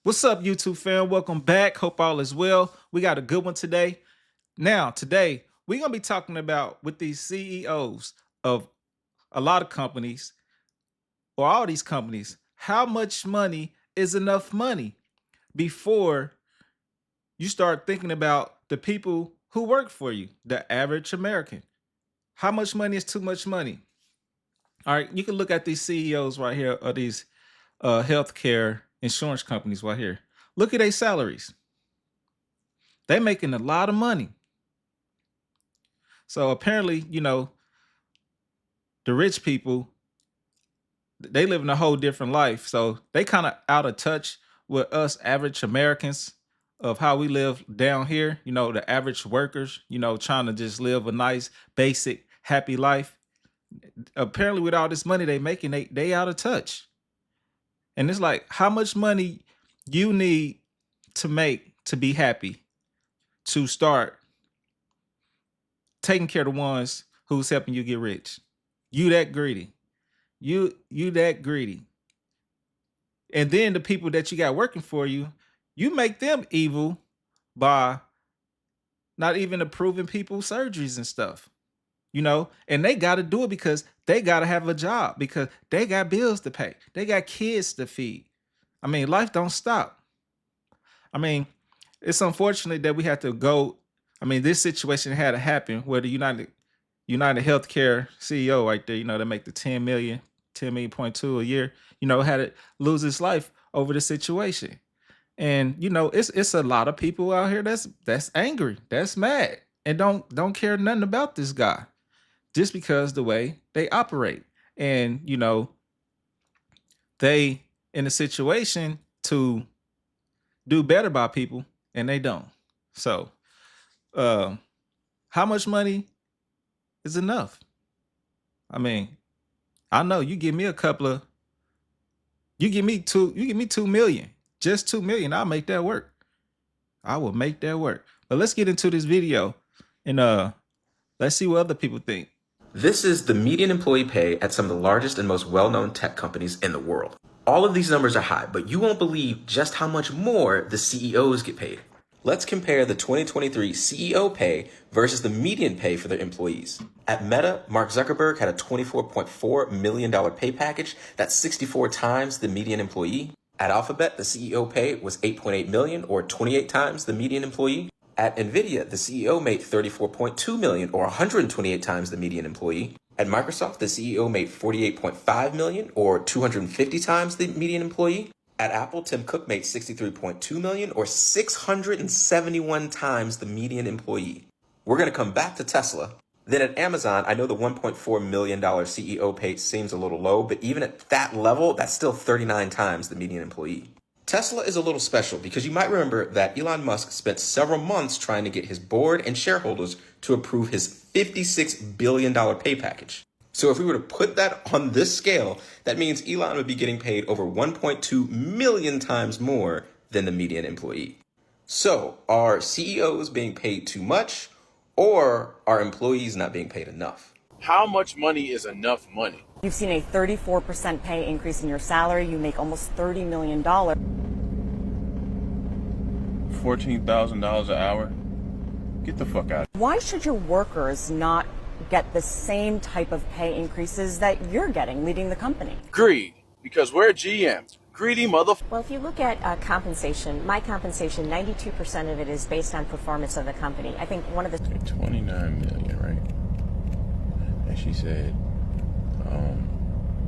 What's up, YouTube fam? Welcome back. Hope all is well. We got a good one today. Now, today, we're going to be talking about with these CEOs of a lot of companies or all these companies, how much money is enough money before you start thinking about the people who work for you, the average American. How much money is too much money? All right, you can look at these CEOs right here of these healthcare insurance companies right here. Look at their salaries. They making a lot of money. So apparently, the rich people, they live in a whole different life. So they kind of out of touch with us average Americans of how we live down here, the average workers, trying to just live a nice, basic, happy life. Apparently, with all this money they making, they out of touch. And it's like, how much money you need to make to be happy, to start taking care of the ones who's helping you get rich. You that greedy. You that greedy. And then the people that you got working for you, you make them evil by not even approving people's surgeries and stuff. And they got to do it because they got to have a job, because they got bills to pay. They got kids to feed. I mean, life don't stop. I mean, it's unfortunate that we have to go. I mean, this situation had to happen where the United Healthcare CEO right there, they make the 10 million, 10.2 a year, had to lose his life over the situation. And it's a lot of people out here that's angry, that's mad, and don't care nothing about this guy just because the way they operate. And they in a situation to do better by people and they don't. So how much money is enough? I mean, I know you give me you give me 2 million, just 2 million. I'll make that work. I will make that work. But let's get into this video and let's see what other people think. This is the median employee pay at some of the largest and most well-known tech companies in the world. All of these numbers are high, but you won't believe just how much more the CEOs get paid. Let's compare the 2023 CEO pay versus the median pay for their employees. At Meta, Mark Zuckerberg had a $24.4 million pay package. That's 64 times the median employee. At Alphabet, the CEO pay was $8.8 million, or 28 times the median employee. At NVIDIA, the CEO made $34.2 million, or 128 times the median employee. At Microsoft, the CEO made $48.5 million, or 250 times the median employee. At Apple, Tim Cook made $63.2 million, or 671 times the median employee. We're going to come back to Tesla. Then at Amazon, I know the $1.4 million CEO pay seems a little low, but even at that level, that's still 39 times the median employee. Tesla is a little special because you might remember that Elon Musk spent several months trying to get his board and shareholders to approve his $56 billion pay package. So if we were to put that on this scale, that means Elon would be getting paid over 1.2 million times more than the median employee. So are CEOs being paid too much, or are employees not being paid enough? How much money is enough money? You've seen a 34% pay increase in your salary. You make almost $30 million. $14,000 an hour? Get the fuck out. Why should your workers not get the same type of pay increases that you're getting leading the company? Greed. Because we're GM. Greedy motherfucker. Well, if you look at compensation, my compensation, 92% of it is based on performance of the company. I think one of the 29 million, right? And she said,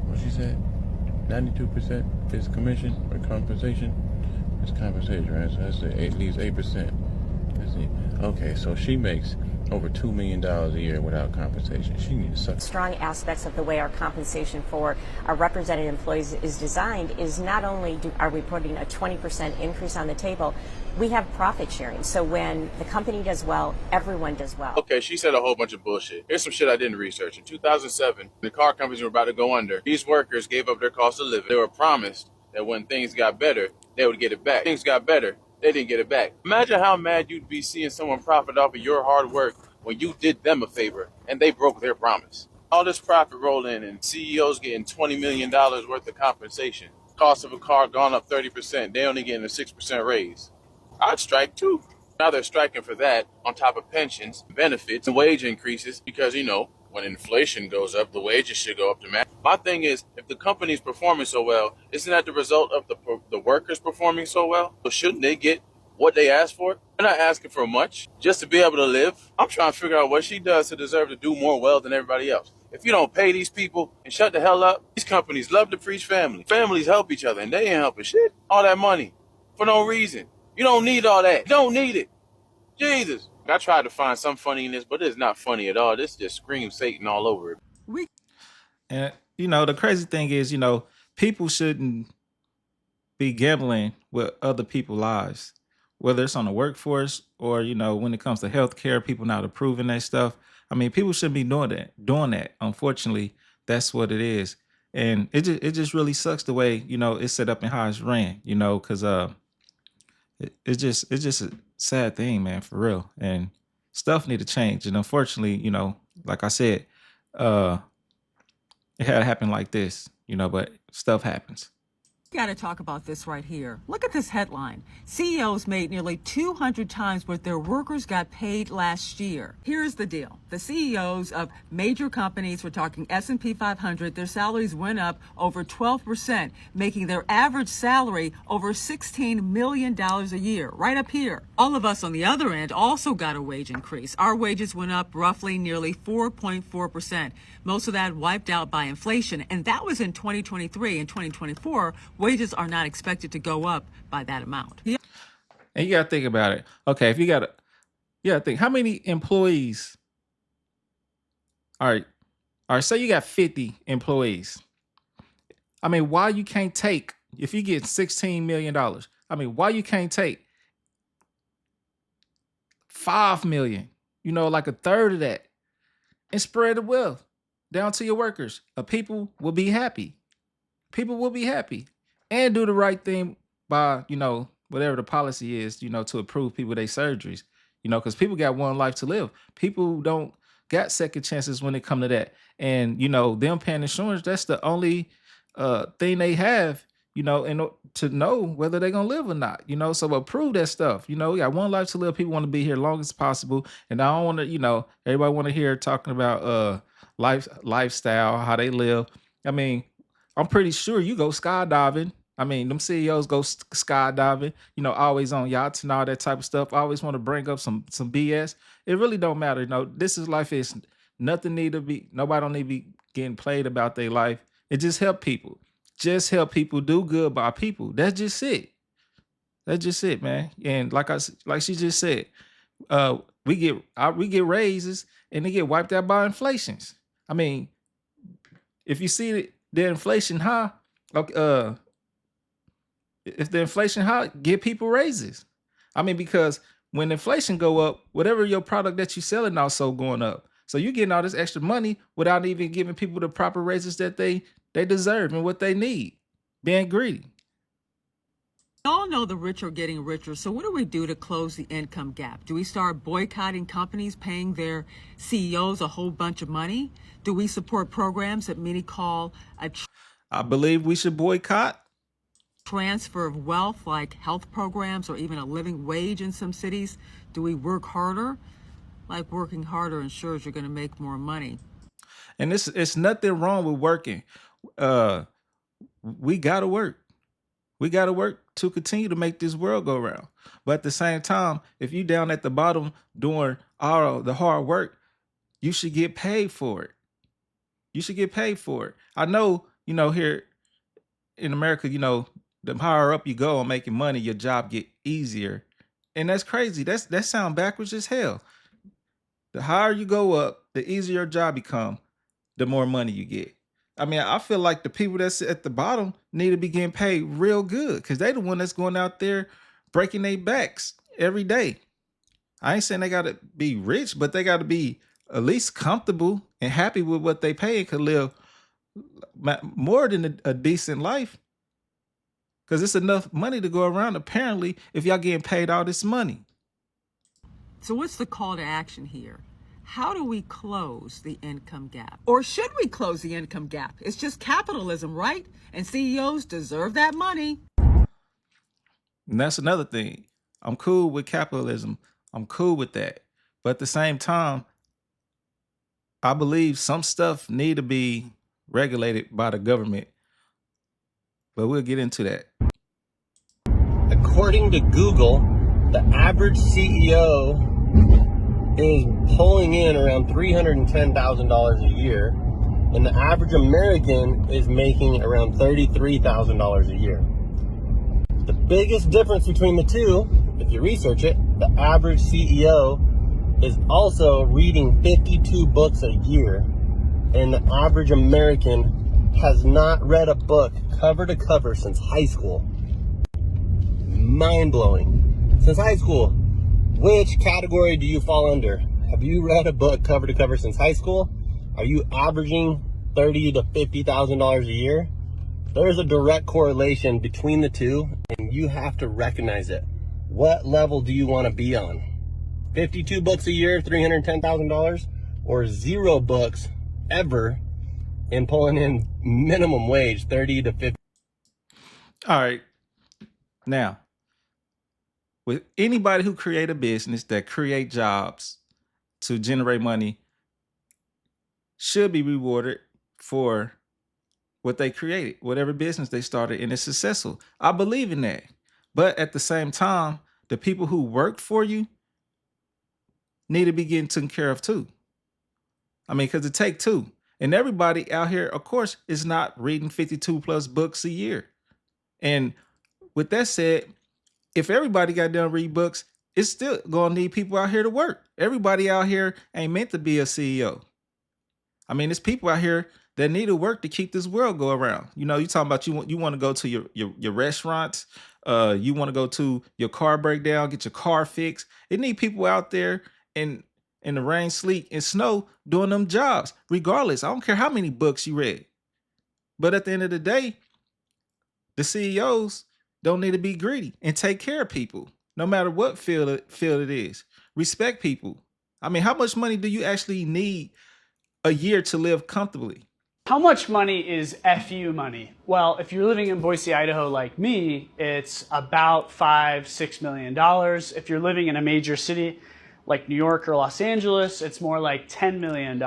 what she said? 92% is commission or compensation. It's compensation, right? So that's at least 8%. That's it. Okay, so she makes over $2 million a year without compensation. She needs to suck. strong aspects of the way our compensation for our represented employees is designed is not only are we putting a 20% increase on the table, we have profit sharing. So when the company does well, everyone does well. Okay, she said a whole bunch of bullshit. Here's some shit I didn't research. In 2007, the car companies were about to go under. These workers gave up their cost of living. They were promised that when things got better, they would get it back. Things got better. They didn't get it back. Imagine how mad you'd be seeing someone profit off of your hard work when you did them a favor and they broke their promise. All this profit roll in and CEOs getting $20 million worth of compensation. Cost of a car gone up 30%. They only getting a 6% raise. I'd strike too. Now they're striking for that on top of pensions, benefits, and wage increases because, when inflation goes up, the wages should go up to match. My thing is, if the company's performing so well, isn't that the result of the workers performing so well? So shouldn't they get what they asked for? They're not asking for much just to be able to live. I'm trying to figure out what she does to deserve to do more well than everybody else. If you don't pay these people and shut the hell up, these companies love to preach family. Families help each other, and they ain't helping shit. All that money for no reason. You don't need all that. You don't need it. Jesus. I tried to find some funny in this, but it's not funny at all. This just screams Satan all over it. And the crazy thing is, people shouldn't be gambling with other people's lives, whether it's on the workforce or when it comes to healthcare, people not approving that stuff. I mean, people shouldn't be doing that. Unfortunately, that's what it is, and it just really sucks the way it's set up and how it's ran. Because it's just a sad thing, man, for real. And stuff need to change. And unfortunately, like I said, it had to happen like this, but stuff happens. Got to talk about this right here. Look at this headline. CEOs made nearly 200 times what their workers got paid last year. Here's the deal. The CEOs of major companies, we're talking S&P 500, their salaries went up over 12%, making their average salary over $16 million a year, right up here. All of us on the other end also got a wage increase. Our wages went up roughly nearly 4.4%. Most of that wiped out by inflation, and that was in 2023. In 2024, wages are not expected to go up by that amount. And you got to think about it. Okay, if you got to think, how many employees? All right, say you got 50 employees. I mean, why you can't take, if you get $16 million, I mean, why you can't take $5 million, like a third of that, and spread the wealth down to your workers? People will be happy. People will be happy and do the right thing by, whatever the policy is, to approve people their surgeries, because people got one life to live. People don't got second chances when it come to that. And, them paying insurance, that's the only thing they have, to know whether they're going to live or not, so approve that stuff. We got one life to live. People want to be here long as possible. And I don't want to, everybody want to hear talking about lifestyle, how they live. I mean, I'm pretty sure you go skydiving. I mean, them CEOs go skydiving, always on yachts and all that type of stuff. I always want to bring up some BS. It really don't matter. This is life. Is nothing need to be, nobody don't need to be getting played about their life. It just help people. Just help people, do good by people. That's just it. That's just it, man. And like she just said, we get raises and they get wiped out by inflations. I mean, if you see the inflation high, if the inflation high, give people raises. I mean, because when inflation go up, whatever your product that you're selling also going up. So you're getting all this extra money without even giving people the proper raises that they deserve and what they need. Being greedy. We all know the rich are getting richer. So what do we do to close the income gap? Do we start boycotting companies paying their CEOs a whole bunch of money? Do we support programs that many call I believe we should boycott transfer of wealth, like health programs or even a living wage in some cities? Do we work harder? Like working harder ensures you're going to make more money. And it's nothing wrong with working. We gotta work. We gotta work to continue to make this world go round. But at the same time, if you down at the bottom doing all the hard work, you should get paid for it. You should get paid for it. I know, here in America, the higher up you go on making money, your job get easier. And that's crazy. That sound backwards as hell. The higher you go up, the easier your job become, the more money you get. I mean, I feel like the people that's at the bottom need to be getting paid real good because they the one that's going out there breaking their backs every day. I ain't saying they got to be rich, but they got to be at least comfortable and happy with what they pay and could live more than a decent life. Because it's enough money to go around, apparently, if y'all getting paid all this money. So what's the call to action here? how do we close the income gap? Or should we close the income gap? It's just capitalism, right? And CEOs deserve that money. And that's another thing. I'm cool with capitalism. I'm cool with that. But at the same time, I believe some stuff need to be regulated by the government. But we'll get into that. According to Google, the average CEO is pulling in around $310,000 a year, and the average American is making around $33,000 a year. The biggest difference between the two, if you research it, the average CEO is also reading 52 books a year, and the average American has not read a book cover to cover since high school. Mind-blowing. Since high school. Which category do you fall under? Have you read a book cover to cover since high school? Are you averaging $30,000 to $50,000 a year? There's a direct correlation between the two, and you have to recognize it. What level do you want to be on? 52 books a year, $310,000, or 0 books ever and pulling in minimum wage, 30 to 50? All right. Now, with anybody who create a business that create jobs to generate money should be rewarded for what they created, whatever business they started, and it's successful. I believe in that. But at the same time, the people who worked for you need to be getting taken care of too. I mean, because it take two. And everybody out here, of course, is not reading 52 plus books a year. And with that said, if everybody got done read books, it's still gonna need people out here to work. Everybody out here ain't meant to be a CEO. I mean, there's people out here that need to work to keep this world go around. You know, you talking about you want to go to your restaurants, you want to go to your car breakdown, get your car fixed. It need people out there in the rain, sleet, and snow doing them jobs, regardless. I don't care how many books you read. But at the end of the day, the CEOs don't need to be greedy and take care of people, no matter what field it is. Respect people. I mean, how much money do you actually need a year to live comfortably? How much money is FU money? Well, if you're living in Boise, Idaho like me, it's about $5-6 million. If you're living in a major city like New York or Los Angeles, it's more like $10 million.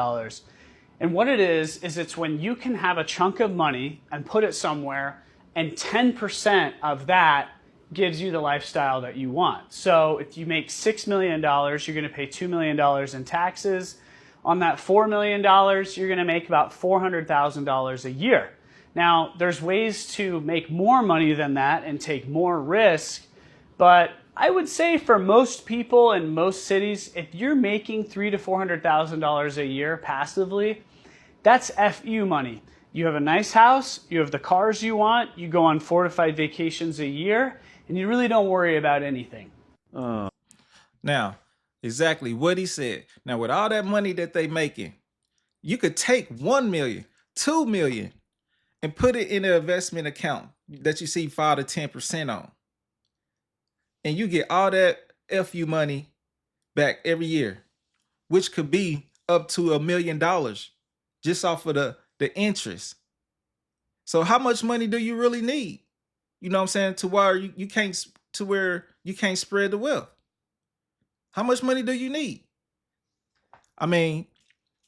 And what it is it's when you can have a chunk of money and put it somewhere, and 10% of that gives you the lifestyle that you want. So if you make $6 million, you're going to pay $2 million in taxes. On that $4 million, you're going to make about $400,000 a year. Now, there's ways to make more money than that and take more risk, but I would say for most people in most cities, if you're making $300,000 to $400,000 a year passively, that's FU money. You have a nice house, you have the cars you want, you go on 4 to 5 vacations a year, and you really don't worry about anything. Now, exactly what he said. Now, with all that money that they making, you could take 1 million, 2 million, and put it in an investment account that you see 5 to 10% on. And you get all that FU money back every year, which could be up to $1 million just off of the interest. So how much money do you really need? You know what I'm saying? To where you can't spread the wealth. How much money do you need? I mean,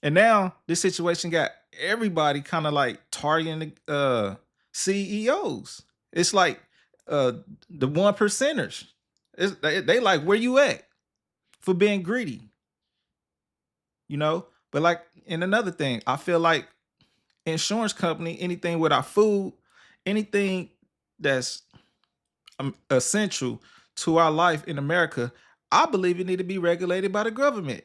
and now this situation got everybody kind of like targeting the CEOs. It's like the 1%ers. They like, where you at for being greedy? You know? But like, and another thing, I feel like insurance company, anything with our food, anything that's essential to our life in America, I believe it need to be regulated by the government.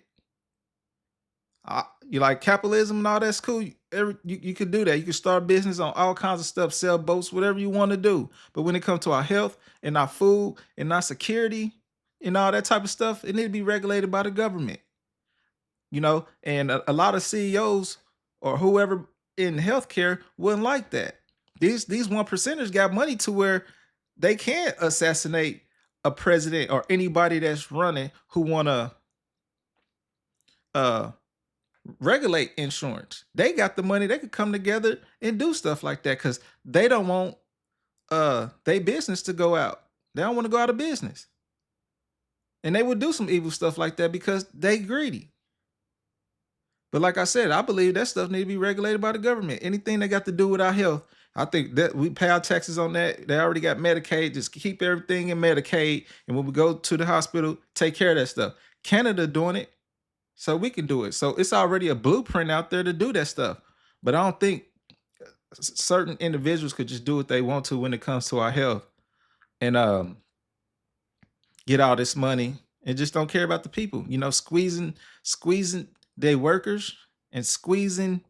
You like capitalism and all that's cool. You can do that. You can start business on all kinds of stuff, sell boats, whatever you want to do. But when it comes to our health and our food and our security and all that type of stuff, it need to be regulated by the government. You know, and a lot of CEOs or whoever in healthcare wouldn't like that. These 1%ers got money to where they can't assassinate a president or anybody that's running who wanna regulate insurance. They got the money. They could come together and do stuff like that because they don't want their business to go out. They don't want to go out of business. And they would do some evil stuff like that because they greedy. But like I said, I believe that stuff need to be regulated by the government. Anything that got to do with our health, I think that we pay our taxes on that. They already got Medicaid. Just keep everything in Medicaid. And when we go to the hospital, take care of that stuff. Canada doing it, so we can do it. So it's already a blueprint out there to do that stuff. But I don't think certain individuals could just do what they want to when it comes to our health and get all this money and just don't care about the people. You know, squeezing their workers and squeezing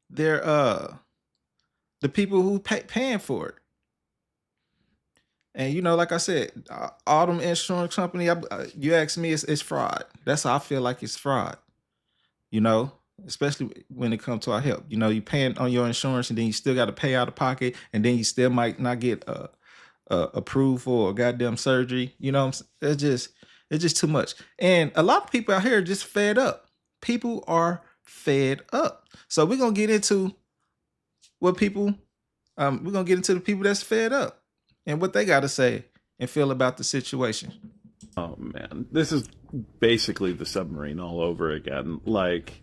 their the people who paying for it. And you know, like I said, all them insurance company, you ask me, it's fraud. That's how I feel like it's fraud. You know, especially when it comes to our health. You know, you paying on your insurance and then you still got to pay out of pocket, and then you still might not get approved for a goddamn surgery. You know, it's just too much. And a lot of people out here are just fed up. People are fed up. So we're gonna get into what people. We're gonna get into the people that's fed up and what they got to say and feel about the situation. Oh man, this is basically the submarine all over again. Like,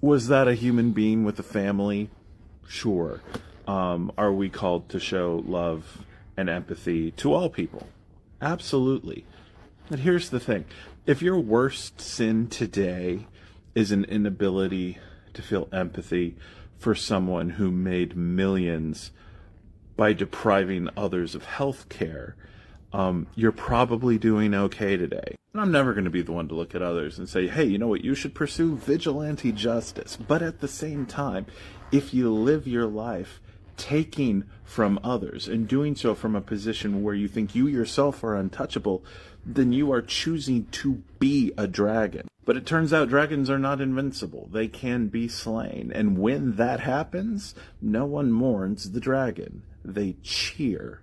was that a human being with a family? Sure. Are we called to show love and empathy to all people? Absolutely. But here's the thing. If your worst sin today is an inability to feel empathy for someone who made millions by depriving others of health care, you're probably doing okay today. And I'm never going to be the one to look at others and say, hey, you know what, you should pursue vigilante justice. But at the same time, if you live your life taking from others and doing so from a position where you think you yourself are untouchable, then you are choosing to be a dragon. But it turns out dragons are not invincible. They can be slain. And when that happens, no one mourns the dragon. They cheer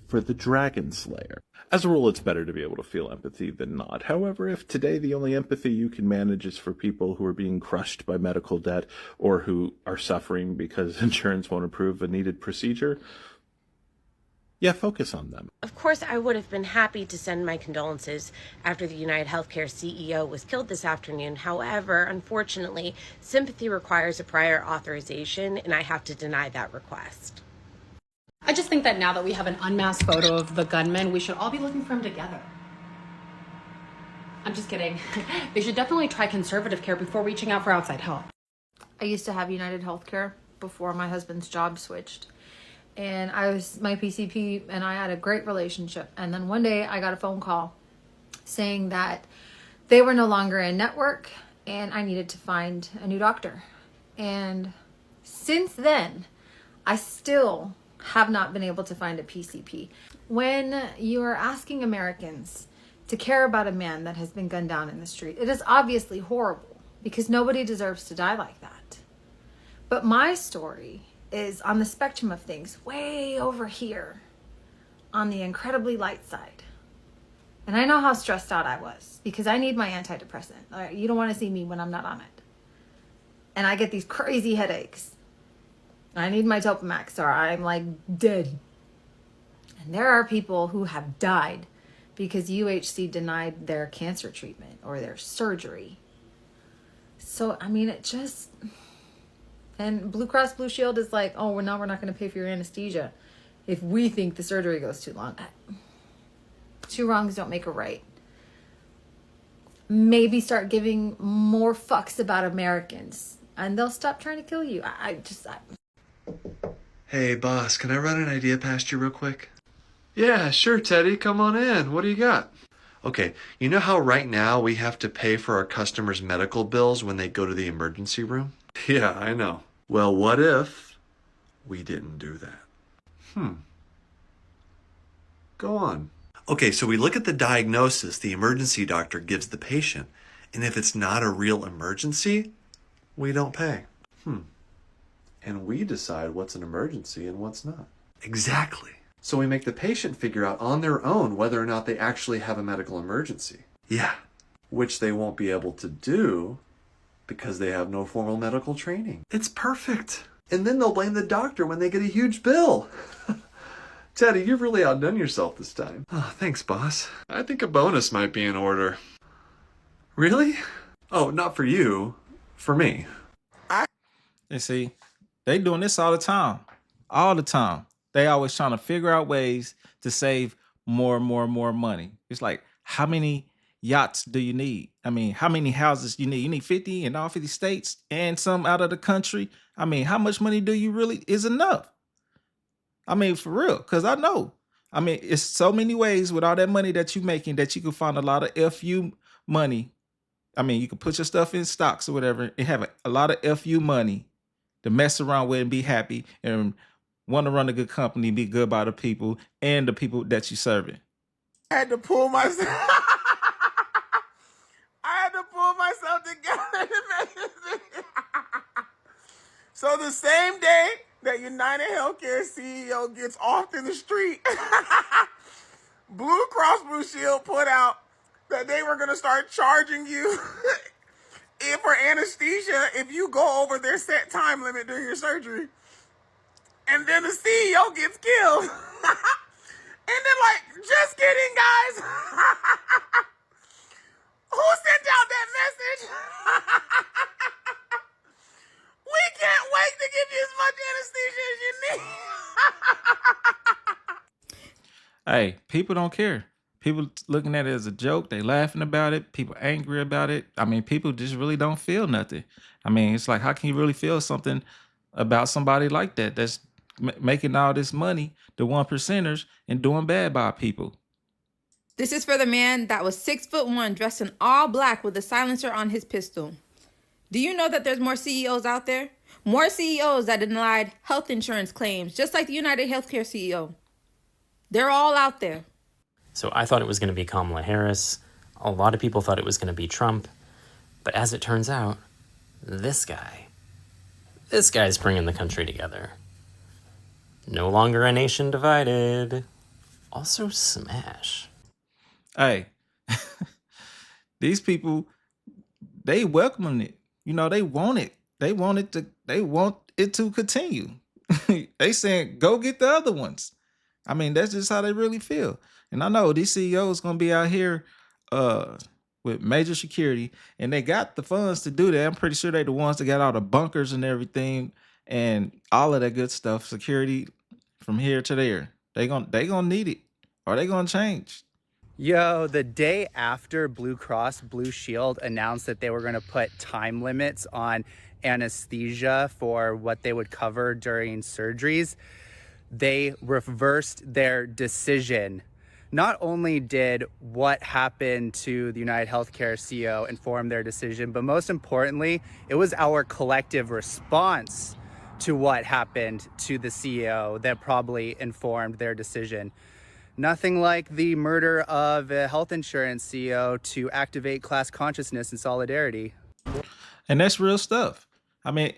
for the dragon slayer. As a rule, it's better to be able to feel empathy than not. However, if today the only empathy you can manage is for people who are being crushed by medical debt or who are suffering because insurance won't approve a needed procedure, yeah, focus on them. Of course, I would have been happy to send my condolences after the United Healthcare CEO was killed this afternoon. However, unfortunately, sympathy requires a prior authorization, and I have to deny that request. I just think that now that we have an unmasked photo of the gunman, we should all be looking for him together. I'm just kidding. They should definitely try conservative care before reaching out for outside help. I used to have United Healthcare before my husband's job switched. And I was my PCP and I had a great relationship. And then one day I got a phone call saying that they were no longer in network and I needed to find a new doctor. And since then, I still have not been able to find a PCP. When you are asking Americans to care about a man that has been gunned down in the street, it is obviously horrible because nobody deserves to die like that. But my story is on the spectrum of things, way over here on the incredibly light side. And I know how stressed out I was because I need my antidepressant. You don't want to see me when I'm not on it. And I get these crazy headaches. I need my Topamax or I'm like dead. And there are people who have died because UHC denied their cancer treatment or their surgery. So, I mean, it just... And Blue Cross Blue Shield is like, oh, well, now we're not going to pay for your anesthesia if we think the surgery goes too long. Two wrongs don't make a right. Maybe start giving more fucks about Americans and they'll stop trying to kill you. Hey, boss, can I run an idea past you real quick? Yeah, sure, Teddy. Come on in. What do you got? Okay, you know how right now we have to pay for our customers' medical bills when they go to the emergency room? Yeah, I know. Well, what if we didn't do that? Go on. Okay, so we look at the diagnosis the emergency doctor gives the patient, and if it's not a real emergency, we don't pay. And we decide what's an emergency and what's not. Exactly. So we make the patient figure out on their own whether or not they actually have a medical emergency. Yeah. Which they won't be able to do Because they have no formal medical training. It's perfect. And then they'll blame the doctor when they get a huge bill. Teddy, you've really outdone yourself this time. Oh, thanks, boss. I think a bonus might be in order. Really? Oh, not for you. For me. And see, they doing this all the time. All the time. They always trying to figure out ways to save more and more and more money. It's like, how many yachts do you need? I mean, how many houses you need? You need 50 in all 50 states and some out of the country. I mean, how much money do you really is enough? I mean, for real, because I know. I mean, it's so many ways with all that money that you're making that you can find a lot of FU money. I mean, you can put your stuff in stocks or whatever and have a lot of FU money to mess around with and be happy and want to run a good company, be good by the people and the people that you're serving. I had to pull myself. I had to pull myself together to make this. So the same day that United Healthcare CEO gets off in the street, Blue Cross Blue Shield put out that they were going to start charging you for anesthesia if you go over their set time limit during your surgery. And then the CEO gets killed. And then like, just kidding, guys. Who sent out that message? We can't wait to give you as much anesthesia as you need. Hey, people don't care. People looking at it as a joke. They laughing about it. People angry about it. I mean, people just really don't feel nothing. I mean, it's like, how can you really feel something about somebody like that that's making all this money, the 1%ers, and doing bad by people? This is for the man that was 6'1", dressed in all black with a silencer on his pistol. Do you know that there's more CEOs out there? More CEOs that denied health insurance claims, just like the United Healthcare CEO. They're all out there. So I thought it was going to be Kamala Harris. A lot of people thought it was going to be Trump. But as it turns out, this guy's bringing the country together. No longer a nation divided. Also smash. Hey, these people, they welcoming it. You know, they want it. They want it to continue. They saying, go get the other ones. I mean, that's just how they really feel. And I know these CEOs gonna be out here with major security, and they got the funds to do that. I'm pretty sure they the ones that got all the bunkers and everything and all of that good stuff, security from here to there. They gonna need it, or they gonna change. Yo, the day after Blue Cross Blue Shield announced that they were going to put time limits on anesthesia for what they would cover during surgeries, they reversed their decision. Not only did what happened to the United Healthcare CEO inform their decision, but most importantly, it was our collective response to what happened to the CEO that probably informed their decision. Nothing like the murder of a health insurance CEO to activate class consciousness and solidarity. And that's real stuff. I mean,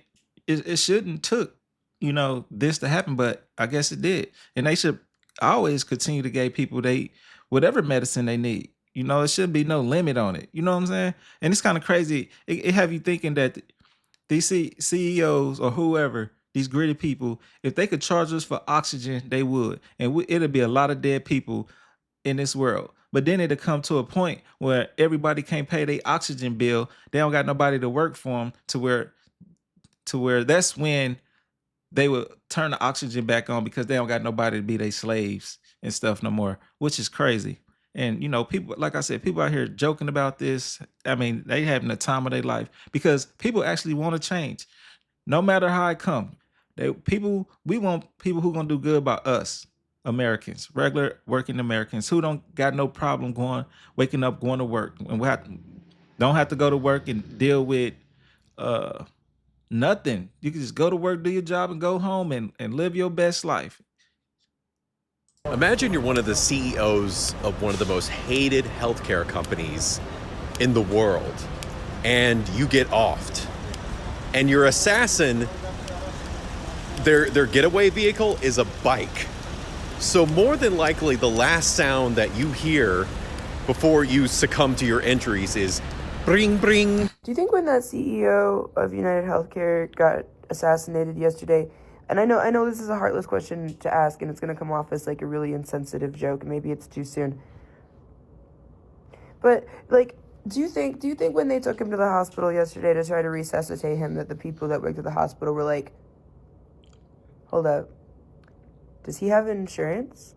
it shouldn't took, this to happen, but I guess it did. And they should always continue to give people whatever medicine they need. It shouldn't be no limit on it. You know what I'm saying? And it's kind of crazy. It have you thinking that these CEOs or whoever, these gritty people, if they could charge us for oxygen, they would. And it'll be a lot of dead people in this world. But then it'll come to a point where everybody can't pay their oxygen bill. They don't got nobody to work for them to where that's when they would turn the oxygen back on, because they don't got nobody to be their slaves and stuff no more, which is crazy. And, people, like I said, people out here joking about this. I mean, they having the time of their life because people actually want to change no matter how it comes. We want people who gonna do good by us, Americans, regular working Americans who don't got no problem waking up, going to work, and don't have to go to work and deal with nothing. You can just go to work, do your job, and go home and live your best life. Imagine you're one of the CEOs of one of the most hated healthcare companies in the world, and you get offed, and your assassin, their getaway vehicle is a bike. So more than likely, the last sound that you hear before you succumb to your injuries is bring, bring. Do you think when that CEO of United Healthcare got assassinated yesterday, and I know this is a heartless question to ask and it's going to come off as like a really insensitive joke, maybe it's too soon. But like do you think when they took him to the hospital yesterday to try to resuscitate him that the people that worked at the hospital were like, "Hold up. Does he have insurance?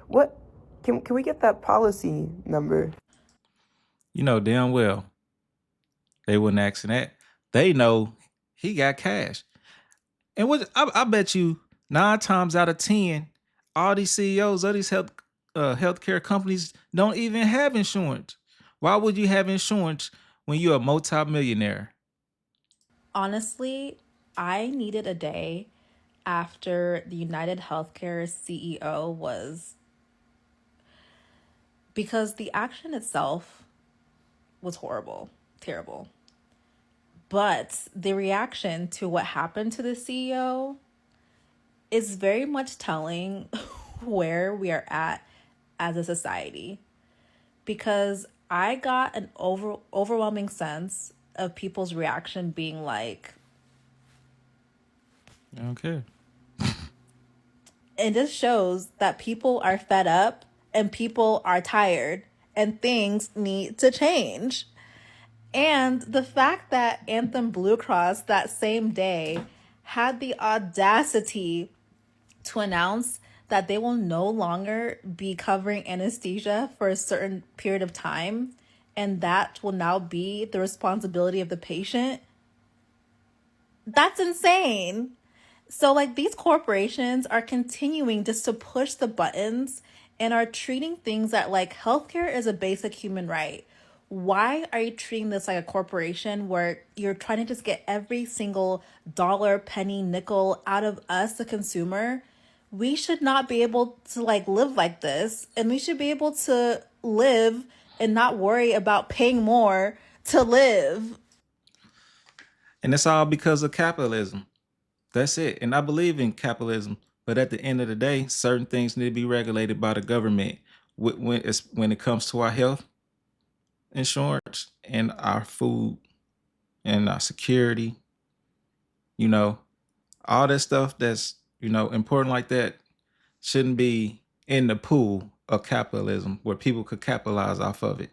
What can we get that policy number?" You know damn well they wouldn't ask that. They know he got cash. And what I bet you 9 times out of 10, all these CEOs of these healthcare companies don't even have insurance. Why would you have insurance when you're a multimillionaire? Honestly, I needed a day after the United Healthcare CEO was, because the action itself was horrible, terrible. But the reaction to what happened to the CEO is very much telling where we are at as a society. Because I got an overwhelming sense of people's reaction being like, Okay. and this shows that people are fed up and people are tired and things need to change. And the fact that Anthem Blue Cross that same day had the audacity to announce that they will no longer be covering anesthesia for a certain period of time, and that will now be the responsibility of the patient, that's insane. So, like, these corporations are continuing just to push the buttons and are treating things that, like, healthcare is a basic human right. Why are you treating this like a corporation where you're trying to just get every single dollar, penny, nickel out of us, the consumer? We should not be able to, like, live like this. And we should be able to live and not worry about paying more to live. And it's all because of capitalism. That's it. And I believe in capitalism. But at the end of the day, certain things need to be regulated by the government when it comes to our health insurance and our food and our security, you know, all that stuff that's, important like that shouldn't be in the pool of capitalism where people could capitalize off of it.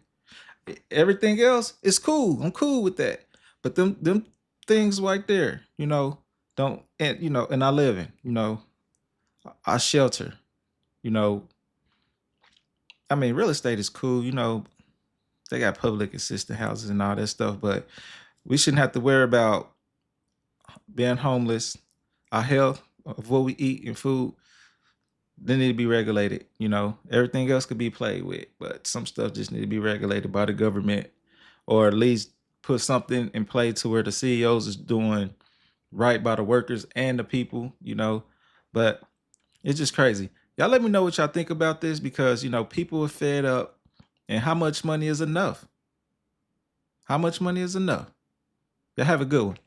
Everything else is cool. I'm cool with that. But them things right there, don't, and and I live in, I shelter, you know. I mean, real estate is cool, they got public assistant houses and all that stuff, but we shouldn't have to worry about being homeless. Our health, of what we eat and food, they need to be regulated. Everything else could be played with, but some stuff just need to be regulated by the government, or at least put something in play to where the CEOs is doing right by the workers and the people. But it's just crazy. Y'all let me know what y'all think about this, because people are fed up, and how much money is enough? How much money is enough? Y'all have a good one.